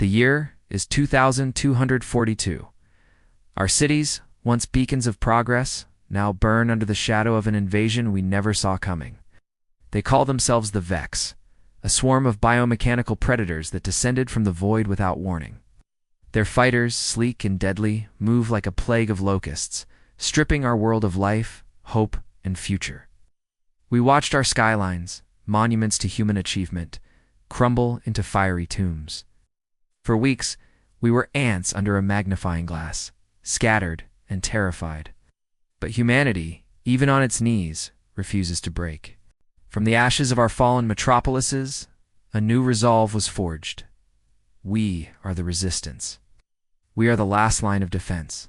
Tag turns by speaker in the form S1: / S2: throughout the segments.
S1: The year is 2242. Our cities, once beacons of progress, now burn under the shadow of an invasion we never saw coming. They call themselves the Vex, a swarm of biomechanical predators that descended from the void without warning. Their fighters, sleek and deadly, move like a plague of locusts, stripping our world of life, hope, and future. We watched our skylines, monuments to human achievement, crumble into fiery tombs. For weeks, we were ants under a magnifying glass, scattered and terrified. But humanity, even on its knees, refuses to break. From the ashes of our fallen metropolises, a new resolve was forged. We are the resistance. We are the last line of defense.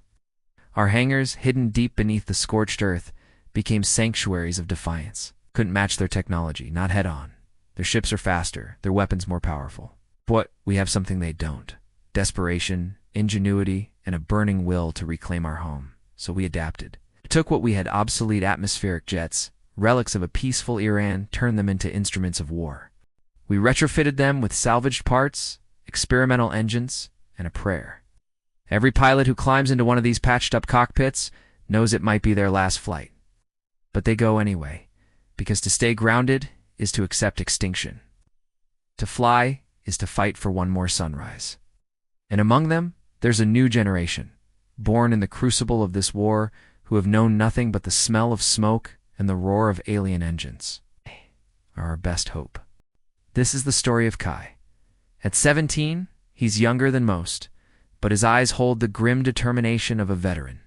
S1: Our hangars, hidden deep beneath the scorched earth, became sanctuaries of defiance. Couldn't match their technology, not head-on. Their ships are faster, their weapons more powerful. But we have something they don't: desperation, ingenuity, and a burning will to reclaim our home. So we adapted. We took what we had: obsolete atmospheric jets, relics of a peaceful Iran, turned them into instruments of war. We retrofitted them with salvaged parts, experimental engines, and a prayer. Every pilot who climbs into one of these patched-up cockpits knows it might be their last flight. But they go anyway, because to stay grounded is to accept extinction. To fly is to fight for one more sunrise. And among them, there's a new generation, born in the crucible of this war, who have known nothing but the smell of smoke and the roar of alien engines. They are our best hope. This is the story of Kai. At 17, he's younger than most, but his eyes hold the grim determination of a veteran.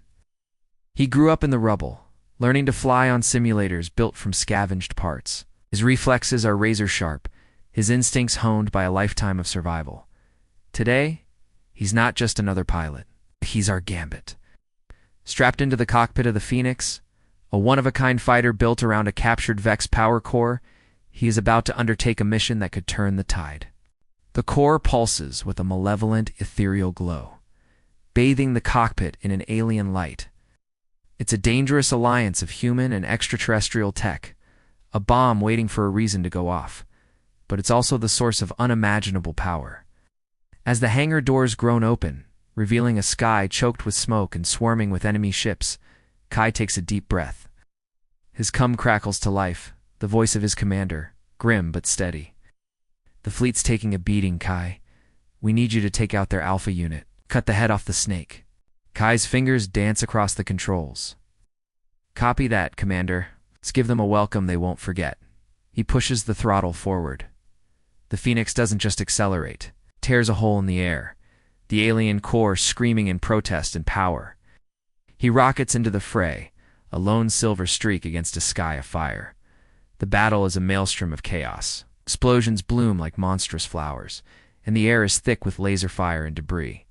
S1: He grew up in the rubble, learning to fly on simulators built from scavenged parts. His reflexes are razor-sharp, his instincts honed by a lifetime of survival. Today, he's not just another pilot. He's our Gambit. Strapped into the cockpit of the Phoenix, a one-of-a-kind fighter built around a captured Vex power core, he is about to undertake a mission that could turn the tide. The core pulses with a malevolent, ethereal glow, bathing the cockpit in an alien light. It's a dangerous alliance of human and extraterrestrial tech, a bomb waiting for a reason to go off. But it's also the source of unimaginable power. As the hangar doors groan open, revealing a sky choked with smoke and swarming with enemy ships, Kai takes a deep breath. His cum crackles to life, the voice of his commander, grim but steady. "The fleet's taking a beating, Kai. We need you to take out their alpha unit. Cut the head off the snake." Kai's fingers dance across the controls. "Copy that, Commander. Let's give them a welcome they won't forget." He pushes the throttle forward. The Phoenix doesn't just accelerate, it tears a hole in the air, the alien core screaming in protest and power. He rockets into the fray, a lone silver streak against a sky afire. The battle is a maelstrom of chaos. Explosions bloom like monstrous flowers, and the air is thick with laser fire and debris.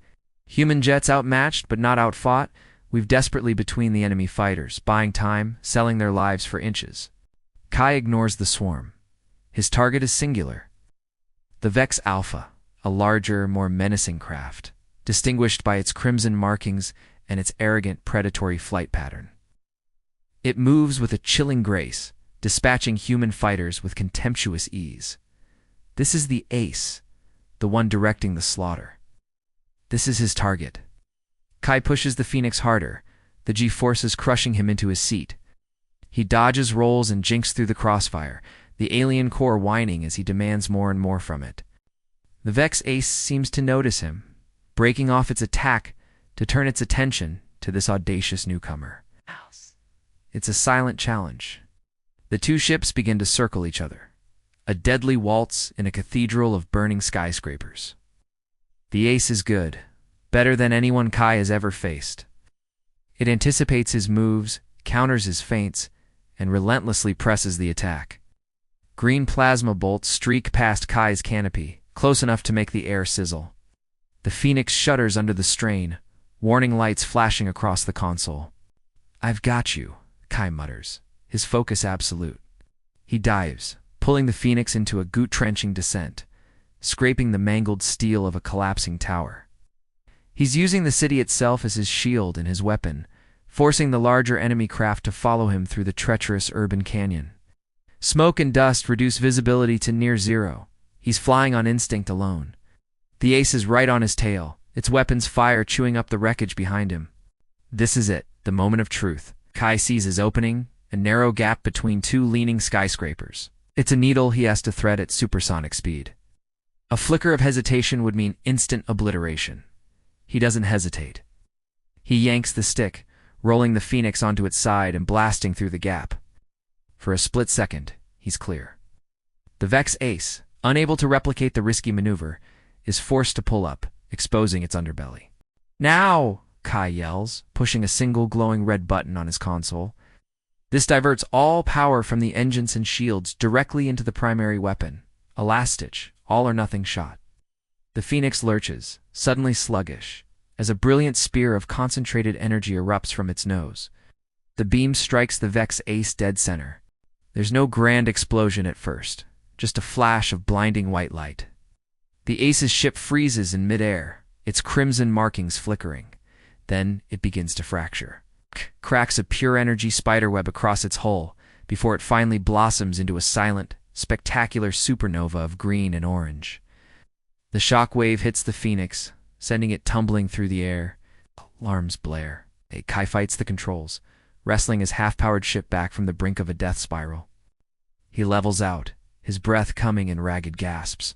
S1: Human jets outmatched but not outfought, weave desperately between the enemy fighters, buying time, selling their lives for inches. Kai ignores the swarm. His target is singular. The Vex Alpha, a larger, more menacing craft, distinguished by its crimson markings and its arrogant, predatory flight pattern. It moves with a chilling grace, dispatching human fighters with contemptuous ease. This is the ace, the one directing the slaughter. This is his target. Kai pushes the Phoenix harder, the G-forces crushing him into his seat. He dodges, rolls, and jinks through the crossfire, the alien core whining as he demands more and more from it. The Vex ace seems to notice him, breaking off its attack to turn its attention to this audacious newcomer. It's a silent challenge. The two ships begin to circle each other, a deadly waltz in a cathedral of burning skyscrapers. The ace is good, better than anyone Kai has ever faced. It anticipates his moves, counters his feints, and relentlessly presses the attack. Green plasma bolts streak past Kai's canopy, close enough to make the air sizzle. The Phoenix shudders under the strain, warning lights flashing across the console. "I've got you," Kai mutters, his focus absolute. He dives, pulling the Phoenix into a gut-trenching descent, scraping the mangled steel of a collapsing tower. He's using the city itself as his shield and his weapon, forcing the larger enemy craft to follow him through the treacherous urban canyon. Smoke and dust reduce visibility to near zero. He's flying on instinct alone. The ace is right on his tail, its weapons fire chewing up the wreckage behind him. This is it, the moment of truth. Kai sees his opening, a narrow gap between two leaning skyscrapers. It's a needle he has to thread at supersonic speed. A flicker of hesitation would mean instant obliteration. He doesn't hesitate. He yanks the stick, rolling the phoenix onto its side and blasting through the gap. For a split second, he's clear. The Vex ace, unable to replicate the risky maneuver, is forced to pull up, exposing its underbelly. Now! Kai yells, pushing a single glowing red button on his console. This diverts all power from the engines and shields directly into the primary weapon, a last-ditch, all-or-nothing shot. The phoenix lurches, suddenly sluggish, as a brilliant spear of concentrated energy erupts from its nose. The beam strikes the Vex ace dead center. There's no grand explosion at first, just a flash of blinding white light. The ace's ship freezes in midair, its crimson markings flickering. Then it begins to fracture. Cracks a pure energy spiderweb across its hull before it finally blossoms into a silent, spectacular supernova of green and orange. The shock wave hits the phoenix, sending it tumbling through the air. Alarms blare. Kai fights the controls, wrestling his half-powered ship back from the brink of a death spiral. He levels out, his breath coming in ragged gasps.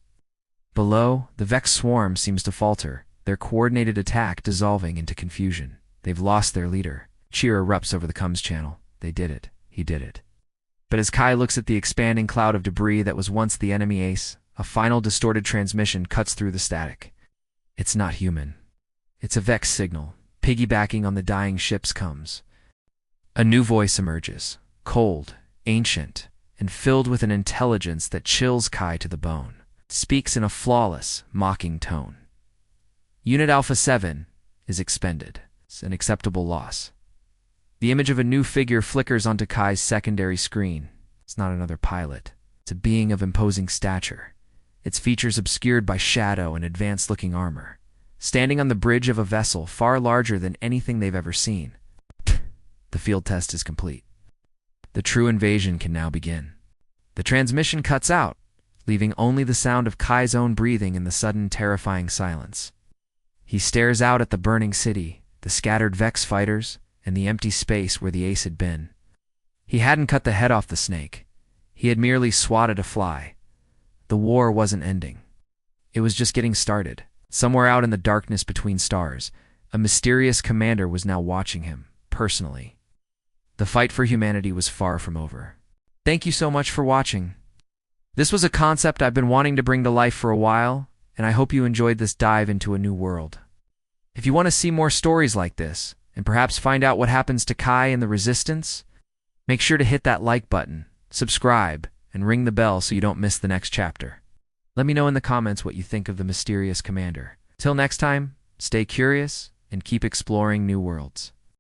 S1: Below, the Vex swarm seems to falter, their coordinated attack dissolving into confusion. They've lost their leader. Cheer erupts over the comms channel. They did it. He did it. But as Kai looks at the expanding cloud of debris that was once the enemy ace, a final distorted transmission cuts through the static. It's not human. It's a Vex signal, piggybacking on the dying ship's comms. A new voice emerges, cold, ancient, and filled with an intelligence that chills Kai to the bone. It speaks in a flawless, mocking tone. Unit Alpha 7 is expended. It's an acceptable loss. The image of a new figure flickers onto Kai's secondary screen. It's not another pilot. It's a being of imposing stature, its features obscured by shadow and advanced-looking armor, standing on the bridge of a vessel far larger than anything they've ever seen. The field test is complete. The true invasion can now begin. The transmission cuts out, leaving only the sound of Kai's own breathing in the sudden, terrifying silence. He stares out at the burning city, the scattered Vex fighters, and the empty space where the ace had been. He hadn't cut the head off the snake. He had merely swatted a fly. The war wasn't ending. It was just getting started. Somewhere out in the darkness between stars, a mysterious commander was now watching him, personally. The fight for humanity was far from over. Thank you so much for watching. This was a concept I've been wanting to bring to life for a while, and I hope you enjoyed this dive into a new world. If you want to see more stories like this, and perhaps find out what happens to Kai and the Resistance, make sure to hit that like button, subscribe, and ring the bell so you don't miss the next chapter. Let me know in the comments what you think of the mysterious commander. Till next time, stay curious and keep exploring new worlds.